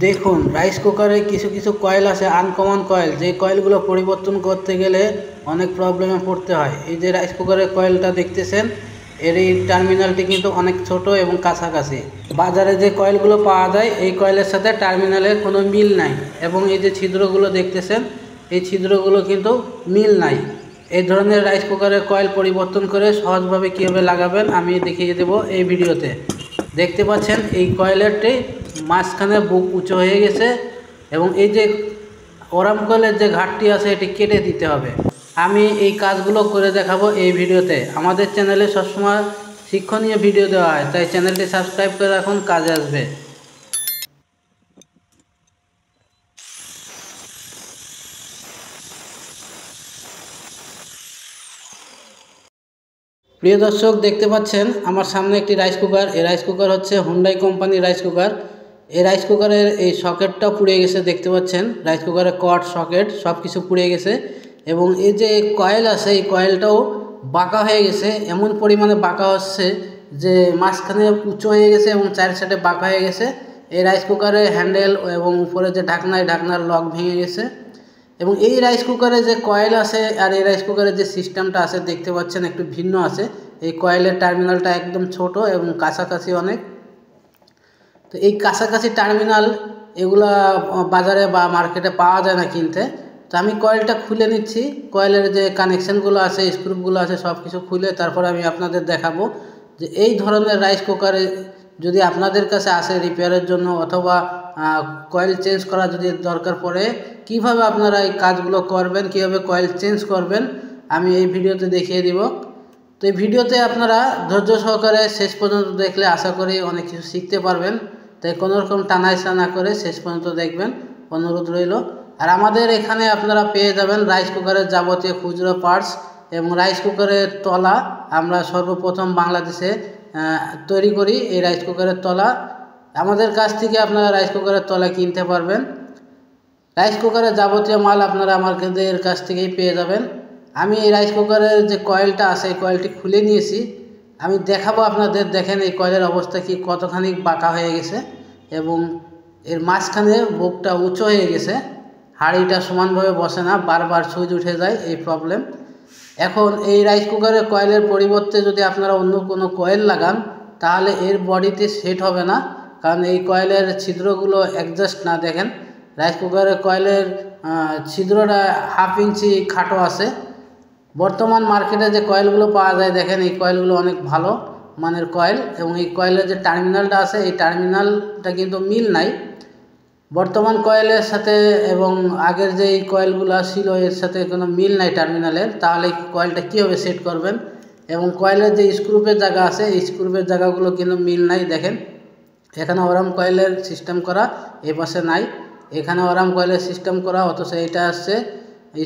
দেখুন রাইস কুকারে কিছু কিছু কয়েল আছে আনকমন কয়েল, যে কয়েলগুলো পরিবর্তন করতে গেলে অনেক প্রবলেমে পড়তে হয়। এই যে রাইস কুকারের কয়েলটা দেখতেছেন, এর এই টার্মিনালটি কিন্তু অনেক ছোট এবং কাছাকাছি। বাজারে যে কয়েলগুলো পাওয়া যায় এই কয়েলের সাথে টার্মিনালের কোনো মিল নাই, এবং এই যে ছিদ্রগুলো দেখতেছেন এই ছিদ্রগুলো কিন্তু মিল নাই। এই ধরনের রাইস কুকারের কয়েল পরিবর্তন করে সহজভাবে কীভাবে লাগাবেন আমি দেখিয়ে দেব এই ভিডিওতে। দেখতে পাচ্ছেন এই কয়েলেরটি মাঝখানে বুক উঁচু হয়ে গেছে, এবং এই যে ওরাম কয়েলের যে ঘাটটি আছে এটি কেটে দিতে হবে। আমি এই কাজগুলো করে দেখাবো এই ভিডিওতে। আমাদের চ্যানেলে সবসময় শিক্ষণীয় ভিডিও দেওয়া হয়, তাই চ্যানেলটি সাবস্ক্রাইব করে রাখুন, কাজে আসবে। প্রিয় দর্শক, দেখতে পাচ্ছেন আমার সামনে একটি রাইস কুকার। এই রাইস কুকার হচ্ছে হুন্ডাই কোম্পানির রাইস কুকার। এই রাইস কুকারের এই সকেটটা পুড়ে গেছে, দেখতে পাচ্ছেন রাইস কুকারের কট সকেট সব কিছু পুড়ে গেছে, এবং এই যে কয়েল আছে এই কয়েলটাও বাঁকা হয়ে গেছে। এমন পরিমাণে বাঁকা হচ্ছে যে মাঝখানে উঁচু হয়ে গেছে এবং চার সাইডে বাঁকা হয়ে গেছে। এই রাইস কুকারের হ্যান্ডেল এবং উপরে যে ঢাকনা, এই ঢাকনার লক ভেঙে গেছে। এবং এই রাইস কুকারে যে কয়েল আছে আর এই রাইস কুকারের যে সিস্টেমটা আছে দেখতে পাচ্ছেন একটু ভিন্ন আছে। এই কয়েলের টার্মিনালটা একদম ছোট এবং কাছাকাছি অনেক। তো এই কাছাকাছি টার্মিনাল এগুলা বাজারে বা মার্কেটে পাওয়া যায় না কিনতে। তো আমি কয়েলটা খুলে নিচ্ছি, কয়েলের যে কানেকশানগুলো আছে স্ক্রুপগুলো আছে সব কিছু খুলে তারপর আমি আপনাদের দেখাবো যে এই ধরনের রাইস কুকারে যদি আপনাদের কাছে আসে রিপেয়ারের জন্য অথবা কয়েল চেঞ্জ করা যদি দরকার পড়ে, কিভাবে আপনারা এই কাজগুলো করবেন, কিভাবে কয়েল চেঞ্জ করবেন আমি এই ভিডিওতে দেখিয়ে দিব। তো এই ভিডিওতে আপনারা ধৈর্য সহকারে শেষ পর্যন্ত দেখলে আশা করি অনেক কিছু শিখতে পারবেন, তাই কোনোরকম টানাইসা না করে শেষ পর্যন্ত দেখবেন, অনুরোধ রইল। আর আমাদের এখানে আপনারা পেয়ে যাবেন রাইস কুকারের যাবতীয় খুচরো পার্টস এবং রাইস কুকারের তলা আমরা সর্বপ্রথম বাংলাদেশে তৈরি করি। এই রাইস কুকারের তলা আমাদের কাছ থেকে আপনারা রাইস কুকারের তলা কিনতে পারবেন। রাইস কুকারের যাবতীয় মাল আপনারা আমাদের কাছ থেকেই পেয়ে যাবেন। আমি এই রাইস কুকারের যে কয়েলটা আছে এই কয়েলটি খুলে নিয়েছি, আমি দেখাবো আপনাদের। দেখেন এই কয়েলের অবস্থা কি, কতখানি বাঁকা হয়ে গেছে এবং এর মাঝখানে বুকটা উঁচু হয়ে গেছে, হাঁড়িটা সমানভাবে বসে না, বারবার সুইচ উঠে যায়, এই প্রবলেম। এখন এই রাইস কুকারের কয়েলের পরিবর্তে যদি আপনারা অন্য কোনো কয়েল লাগান তাহলে এর বডিতে সেট হবে না, কারণ এই কয়েলের ছিদ্রগুলো অ্যাডজাস্ট না। দেখেন রাইস কুকারের কয়েলের ছিদ্রটা 1/2 ইঞ্চি খাটো আছে। বর্তমান মার্কেটে যে কয়েলগুলো পাওয়া যায় দেখেন এই কয়েলগুলো অনেক ভালো মানের কয়েল, এবং এই কয়েলের যে টার্মিনালটা আছে এই টার্মিনালটা কিন্তু মিল নাই বর্তমান কয়েলের সাথে, এবং আগের যে এই কয়েলগুলো ছিল এর সাথে কোনো মিল নাই টার্মিনালের। তাহলে কয়েলটা কীভাবে সেট করবেন, এবং কয়েলের যে স্ক্রুপের জায়গা আছে এই স্ক্রুপের জায়গাগুলো কিন্তু মিল নাই। দেখেন এখানে ওরাম কয়েলের সিস্টেম করা, এই পাশে নাই। এখানে ওরাম কয়েলের সিস্টেম করা, অথচ এটা আসছে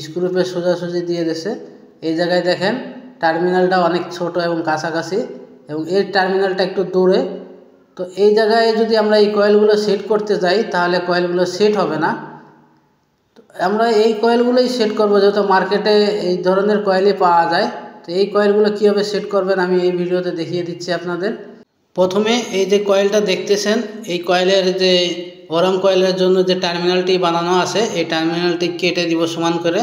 স্ক্রুপের সোজাসুজি দিয়ে দিয়েছে। এই জায়গায় দেখেন টার্মিনালটা অনেক ছোট এবং কাছাকাছি, এবং এর টার্মিনালটা একটু দূরে। তো এই জায়গায় যদি আমরা এই কয়েলগুলো সেট করতে যাই তাহলে কয়েলগুলো সেট হবে না। তো আমরা এই কয়েলগুলোই সেট করব, যেহেতু মার্কেটে এই ধরনের কয়েলই পাওয়া যায়। তো এই কয়েলগুলো কীভাবে সেট করবেন আমি এই ভিডিওতে দেখিয়ে দিচ্ছি আপনাদের। প্রথমে এই যে কয়েলটা দেখতেছেন এই কয়েলের যে ওরাম কয়েলের জন্য যে টার্মিনালটি বানানো আছে এই টার্মিনালটি কেটে দিব সমান করে,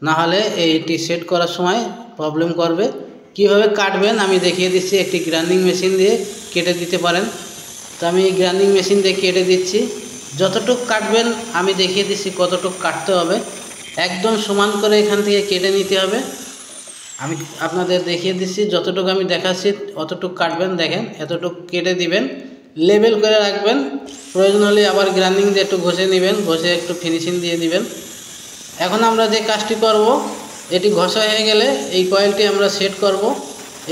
না হলে এইটি সেট করার সময় প্রবলেম করবে। কিভাবে কাটবেন আমি দেখিয়ে দিচ্ছি, একটি গ্রাইন্ডিং মেশিন দিয়ে কেটে দিতে পারেন। তো আমি এই গ্রাইন্ডিং মেশিন দিয়ে কেটে দিচ্ছি। যতটুকু কাটবেন আমি দেখিয়ে দিচ্ছি কতটুকু কাটতে হবে, একদম সমান করে এখান থেকে কেটে নিতে হবে। আমি আপনাদের দেখিয়ে দিচ্ছি, যতটুকু আমি দেখাচ্ছি অতটুকু কাটবেন। দেখেন এতটুকু কেটে দিবেন, লেবেল করে রাখবেন, প্রয়োজন হলে আবার গ্রাইন্ডিং দিয়ে একটু ঘষে নেবেন, ঘষে একটু ফিনিশিং দিয়ে দিবেন। এখন আমরা যে কাজটি করব, এটি ঘষা হয়ে গেলে এই কয়েলটি আমরা সেট করব।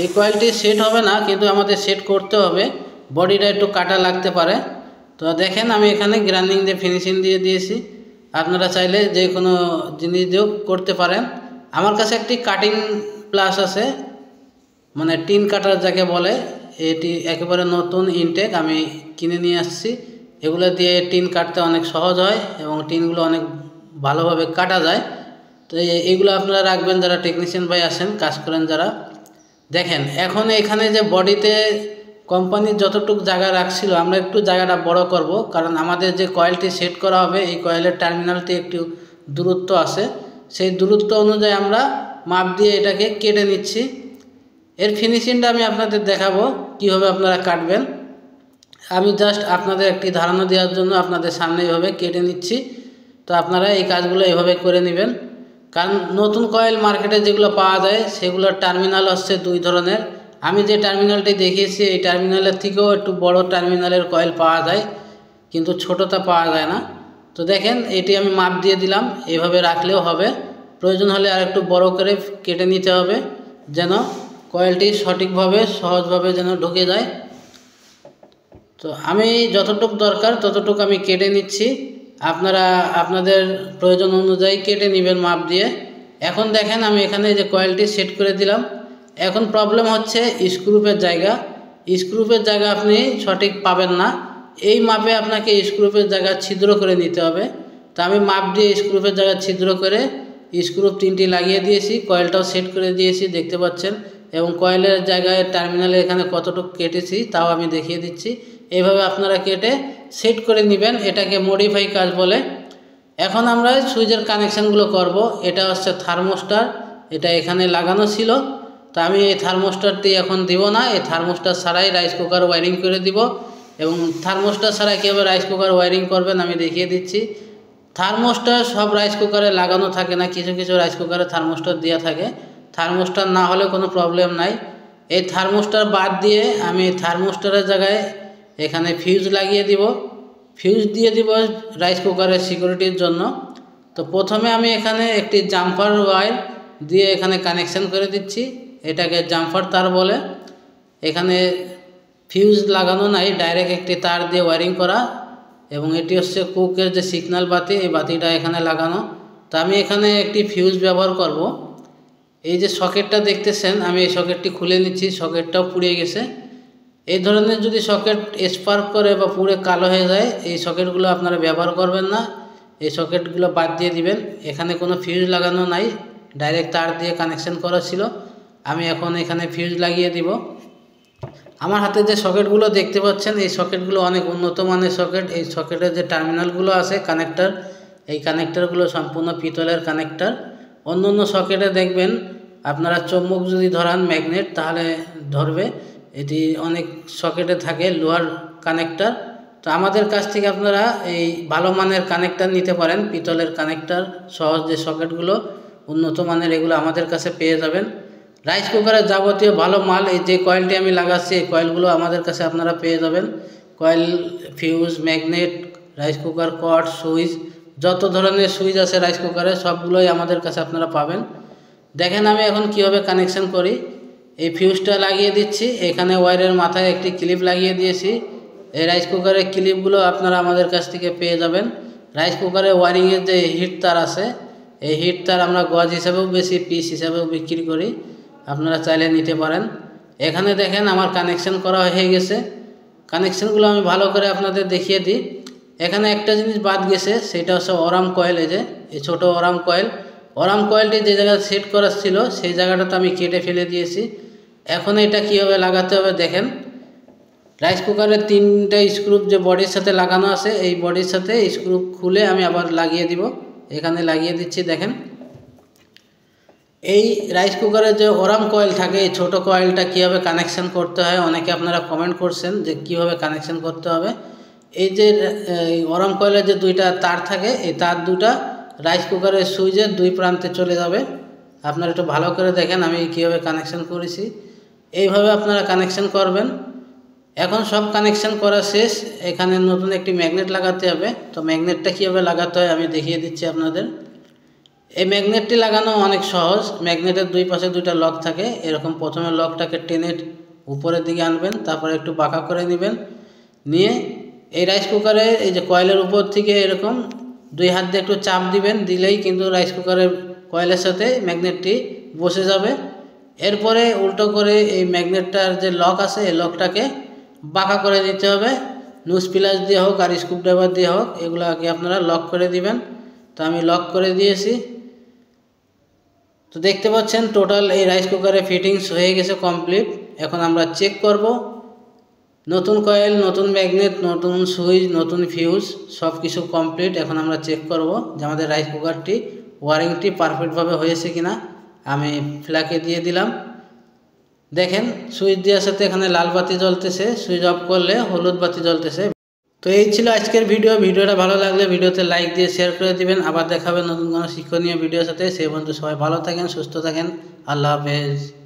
এই কয়েলটি সেট হবে না, কিন্তু আমাদের সেট করতে হবে, বডিটা একটু কাটা লাগতে পারে। তো দেখেন আমি এখানে গ্রাইন্ডিং দিয়ে ফিনিশিং দিয়ে দিয়েছি, আপনারা চাইলে যে কোনো জিনিস দিয়েও করতে পারেন। আমার কাছে একটি কাটিং প্লাস আছে, মানে টিন কাটার যাকে বলে, এটি একেবারে নতুন ইনটেক আমি কিনে নিয়ে আসছি। এগুলো দিয়ে টিন কাটতে অনেক সহজ হয় এবং টিনগুলো অনেক ভালোভাবে কাটা যায়। তো এইগুলো আপনারা রাখবেন যারা টেকনিশিয়ান ভাই আসেন, কাজ করেন যারা। দেখেন এখন এখানে যে বডিতে কোম্পানি যতটুকু জায়গা রাখছিল আমরা একটু জায়গাটা বড় করব, কারণ আমাদের যে কয়েলটি সেট করা হবে এই কয়েলের টার্মিনালটি একটু দূরত্ব আছে, সেই দূরত্ব অনুযায়ী আমরা মাপ দিয়ে এটাকে কেটে নিচ্ছি। এর ফিনিশিংটা আমি আপনাদের দেখাবো কীভাবে আপনারা কাটবেন। আমি জাস্ট আপনাদের একটি ধারণা দেওয়ার জন্য আপনাদের সামনে এইভাবে কেটে নিচ্ছি। তো আপনারা এই কাজগুলো এইভাবে করে নেবেন, কারণ নতুন কয়েল মার্কেটে যেগুলো পাওয়া যায় সেগুলোর টার্মিনাল হচ্ছে দুই ধরনের। আমি যে টার্মিনালটি দেখিয়েছি এই টার্মিনালের থেকেও একটু বড় টার্মিনালের কয়েল পাওয়া যায়, কিন্তু ছোটোটা পাওয়া যায় না। তো দেখেন এটি আমি মাপ দিয়ে দিলাম, এইভাবে রাখলেও হবে, প্রয়োজন হলে আর একটু বড় করে কেটে নিতে হবে যেন কয়েলটি সঠিকভাবে সহজভাবে যেন ঢুকে যায়। তো আমি যতটুকু দরকার ততটুকু আমি কেটে নিচ্ছি, আপনারা আপনাদের প্রয়োজন অনুযায়ী কেটে নেবেন মাপ দিয়ে। এখন দেখেন আমি এখানে যে কয়েলটি সেট করে দিলাম। এখন প্রবলেম হচ্ছে স্ক্রুপের জায়গা আপনি সঠিক পাবেন না। এই মাপে আপনাকে স্ক্রুপের জায়গা ছিদ্র করে নিতে হবে। তো আমি মাপ দিয়ে স্ক্রুপের জায়গা ছিদ্র করে স্ক্রুপ 3টি লাগিয়ে দিয়েছি, কয়েলটাও সেট করে দিয়েছি দেখতে পাচ্ছেন, এবং কয়েলের জায়গায় টার্মিনালে এখানে কতটুকু কেটেছি তাও আমি দেখিয়ে দিচ্ছি। এইভাবে আপনারা কেটে সেট করে নেবেন, এটাকে মডিফাই কাজ বলে। এখন আমরা সুইচের কানেকশানগুলো করব। এটা হচ্ছে থার্মোস্টার, এটা এখানে লাগানো ছিল, তো আমি এই থার্মোস্টারটি এখন দিব না, এই থার্মোস্টার ছাড়াই রাইস কুকার ওয়্যারিং করে দিব। এবং থার্মোস্টার ছাড়া কীভাবে রাইস কুকার ওয়্যারিং করবেন আমি দেখিয়ে দিচ্ছি। থার্মোস্টার সব রাইস কুকারে লাগানো থাকে না, কিছু কিছু রাইস কুকারে থার্মোস্টার দেওয়া থাকে। থার্মোস্টার না হলে কোনো প্রবলেম নাই। এই থার্মোস্টার বাদ দিয়ে আমি থার্মোস্টারের জায়গায় এখানে ফিউজ লাগিয়ে দিব, ফিউজ দিয়ে দিব রাইস কুকারের সিকিউরিটির জন্য। তো প্রথমে আমি এখানে একটি জাম্পার ওয়্যার দিয়ে এখানে কানেকশান করে দিচ্ছি, এটাকে জাম্পার তার বলে। এখানে ফিউজ লাগানো নাই, ডাইরেক্ট একটি তার দিয়ে ওয়্যারিং করা, এবং এটি হচ্ছে কুকের যে সিগন্যাল বাতি, এই বাতিটা এখানে লাগানো। তো আমি এখানে একটি ফিউজ ব্যবহার করব। এই যে সকেটটা দেখতেছেন আমি এই সকেটটি খুলে নিচ্ছি, সকেটটাও পুড়ে গেছে। এই ধরনের যদি সকেট স্পার্ক করে বা পুড়ে কালো হয়ে যায় এই সকেটগুলো আপনারা ব্যবহার করবেন না, এই সকেটগুলো বাদ দিয়ে দিবেন। এখানে কোনো ফিউজ লাগানো নাই, ডাইরেক্ট তার দিয়ে কানেকশন করা ছিল। আমি এখন এখানে ফিউজ লাগিয়ে দিব। আমার হাতে যে সকেটগুলো দেখতে পাচ্ছেন এই সকেটগুলো অনেক উন্নত মানের সকেট। এই সকেটের যে টার্মিনালগুলো আছে কানেক্টর, এই কানেক্টরগুলো সম্পূর্ণ পিতলের কানেক্টর। অন্য অন্য সকেটে দেখবেন আপনারা চৌম্বক যদি ধরান ম্যাগনেট তাহলে ধরবে, এটি অনেক সকেটে থাকে লোহার কানেক্টর। তো আমাদের কাছ থেকে আপনারা এই ভালো মানের কানেক্টর নিতে পারেন, পিতলের কানেক্টর সহজ যে সকেটগুলো উন্নত মানের এগুলো আমাদের কাছে পেয়ে যাবেন। রাইস কুকারের যাবতীয় ভালো মাল এই যে কয়েলটি আমি লাগাচ্ছি এই কয়েলগুলো আমাদের কাছে আপনারা পেয়ে যাবেন। Coil, fuse, magnet, rice cooker কট, সুইচ, যত ধরনের সুইচ আছে রাইস কুকারে সবগুলোই আমাদের কাছে আপনারা পাবেন। দেখেন আমি এখন কিভাবে কানেকশন করি। এই ফিউজটা লাগিয়ে দিচ্ছি, এখানে ওয়্যারের মাথায় একটি ক্লিপ লাগিয়ে দিয়েছি। এই রাইস কুকারের ক্লিপগুলো আপনারা আমাদের কাছ থেকে পেয়ে যাবেন। রাইস কুকারের ওয়্যারিংয়ের যে হিট তার আছে এই হিট তার আমরা গজ হিসাবেও বেশি পিস হিসাবেও বিক্রি করি, আপনারা চাইলে নিতে পারেন। এখানে দেখেন আমার কানেকশন করা হয়ে গেছে। কানেকশনগুলো আমি ভালো করে আপনাদের দেখিয়ে দিই। এখানে একটা জিনিস বাদ গেছে, সেটা হচ্ছে অরাম কয়েল। এই যে এই ছোটো অরাম কয়েলটি যে জায়গায় সেট করা ছিল সেই জায়গাটাতে আমি কেটে ফেলে দিয়েছি। এখন এটা কীভাবে লাগাতে হবে দেখেন। রাইস কুকারের 3টা স্ক্রুপ যে বডির সাথে লাগানো আছে এই বডির সাথে স্ক্রুপ খুলে আমি আবার লাগিয়ে দিব, এখানে লাগিয়ে দিচ্ছি। দেখেন এই রাইস কুকারের যে অরাম কয়েল থাকে এই ছোটো কয়েলটা কীভাবে কানেকশান করতে হয় অনেকে আপনারা কমেন্ট করছেন যে কীভাবে কানেকশান করতে হবে। এই যে অরাম কয়েলের যে 2টা তার থাকে এই তার 2টা রাইস কুকারের সুইচের 2 প্রান্তে চলে যাবে। আপনারা একটু ভালো করে দেখেন আমি কীভাবে কানেকশান করেছি, এইভাবে আপনারা কানেকশান করবেন। এখন সব কানেকশান করা শেষ, এখানে নতুন একটি ম্যাগনেট লাগাতে হবে। তো ম্যাগনেটটা কীভাবে লাগাতে হয় আমি দেখিয়ে দিচ্ছি আপনাদের। এই ম্যাগনেটটি লাগানো অনেক সহজ। ম্যাগনেটের 2 পাশে 2টা লক থাকে, এরকম প্রথমে লকটাকে টেনে উপরের দিকে আনবেন, তারপরে একটু বাঁকা করে নেবেন, নিয়ে এই রাইস কুকারে এই যে কয়েলের উপর থেকে এরকম 2 হাত দিয়ে একটু চাপ দিবেন, দিলেই কিন্তু রাইস কুকারের কয়েলের সাথে ম্যাগনেটটি বসে যাবে। এরপরে উল্টো করে এই ম্যাগনেটটার যে লক আছে এই লকটাকে বাঁকা করে দিতে হবে, নুজ প্লাস দিয়ে হোক আর স্ক্রুড্রাইভার দিয়ে হোক, এগুলোকে আপনারা লক করে দিবেন। তো আমি লক করে দিয়েছি। তো দেখতে পাচ্ছেন টোটাল এই রাইস কুকারে ফিটিংস হয়ে গেছে কমপ্লিট। এখন আমরা চেক করব নতুন কয়েল, নতুন ম্যাগনেট, নতুন সুইচ, নতুন ফিউজ সব কিছু কমপ্লিট। এখন আমরা চেক করব যে আমাদের রাইস কুকারটি ওয়ারিংটি পারফেক্টভাবে হয়েছে কিনা। আমি ফ্ল্যাগে দিয়ে দিলাম। দেখেন সুইচ দেওয়ার সাথে এখানে লাল বাতি জ্বলতেছে, সুইচ অফ করলে হলুদ বাতি জ্বলতেছে। তো এই ছিল আজকের ভিডিওটা ভালো লাগলে ভিডিওতে লাইক দিয়ে শেয়ার করে দিবেন। আবার দেখাবেন নতুন কোনো শিক্ষণীয় ভিডিওর সাথে। সেই পর্যন্ত সবাই ভালো থাকেন, সুস্থ থাকেন। আল্লাহ হাফেজ।